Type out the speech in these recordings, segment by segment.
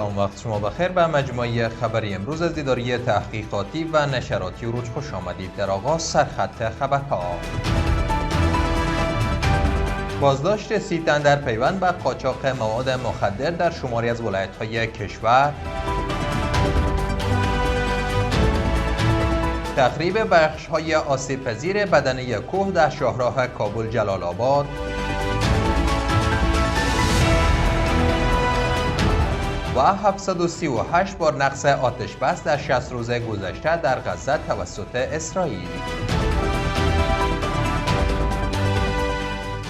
سلام، وقت شما بخیر. به مجموعه خبری امروز از اداره تحقیقاتی و نشراتی روز خوش آمدید. در آغاز سرخط خبرها. بازداشت 30 تن در پیوند به قاچاق مواد مخدر در شماری از ولایت‌های کشور. تخریب بخش‌های آسیب‌پذیر بدنه کوه در شاهراه کابل جلال آباد. و 738 بار نقص آتش بس در 60 روز گذشته در غزه توسط اسرائیل.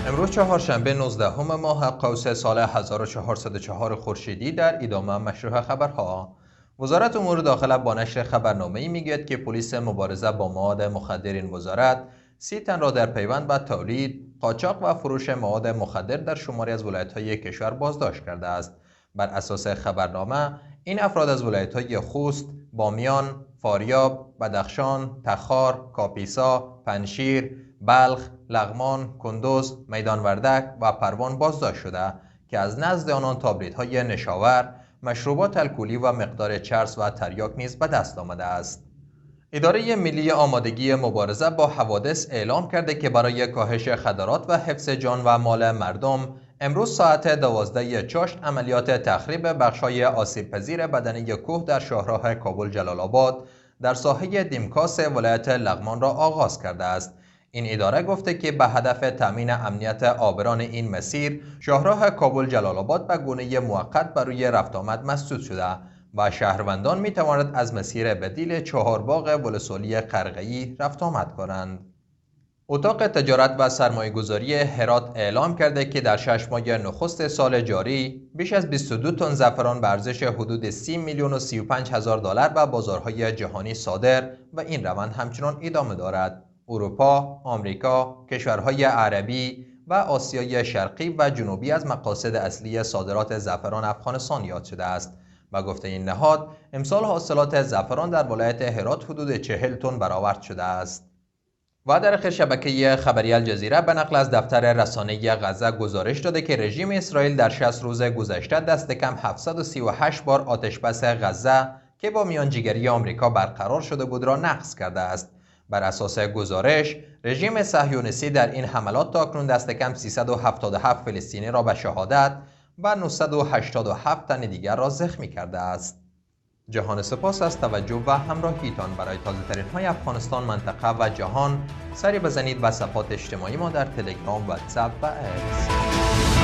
امروز چهارشنبه 19 ماه قوس سال 1404 خورشیدی در ادامه مشروع خبرها. وزارت امور داخله با نشر خبرنامه‌ای میگوید که پلیس مبارزه با مواد مخدر این وزارت 30 تن را در پیوند به تولید، قاچاق و فروش مواد مخدر در شماری از ولایت‌های کشور بازداشت کرده است. بر اساس خبرنامه این افراد از ولایت‌های خوست، بامیان، فاریاب، بدخشان، تخار، کاپیسا، پنشیر، بلخ، لغمان، کندوز، میدان وردک و پروان بازداشت شده که از نزد آنان تابلت‌های نشاور، مشروبات الکلی و مقدار چرس و تریاک نیز به دست آمده است. اداره ملی آمادگی مبارزه با حوادث اعلام کرده که برای کاهش خطرات و حفظ جان و مال مردم امروز ساعت 12 چاشت عملیات تخریب بخش‌های آسیب‌پذیر بدنه کوه در شاهراه کابل جلال آباد در ساحه دیمکاس ولایت لغمان را آغاز کرده است. این اداره گفته که به هدف تامین امنیت عابران این مسیر، شاهراه کابل جلال آباد به گونه موقت بر روی رفت آمد مسدود شده و شهروندان می توانند از مسیر بدیل چهارباغ ولسوالی قرقه‌ای رفت آمد کنند. اتاق تجارت و سرمایه‌گذاری هرات اعلام کرده که در 6 ماه نخست سال جاری بیش از 22 تن زعفران به ارزش حدود 30 میلیون و 35 هزار دلار به بازارهای جهانی صادر و این روند همچنان ادامه دارد. اروپا، آمریکا، کشورهای عربی و آسیای شرقی و جنوبی از مقاصد اصلی صادرات زعفران افغانستان یاد شده است. و گفته این نهاد، امسال حاصلات زعفران در ولایت هرات حدود 40 تن برآورد شده است. و در آخر شبکه خبری الجزیره به نقل از دفتر رسانه غزه گزارش داده که رژیم اسرائیل در 60 روز گذشته دست کم 738 بار آتش‌بس غزه که با میانجیگری آمریکا برقرار شده بود را نقض کرده است. بر اساس گزارش، رژیم صهیونیستی در این حملات تاکنون دست کم 377 فلسطینی را به شهادت و 987 تن دیگر را زخمی کرده است. جهان سپاس از توجه و همراهیتان. برای تازه ترین های افغانستان، منطقه و جهان سری بزنید به صفحات اجتماعی ما در تلگرام، واتساپ و اکس.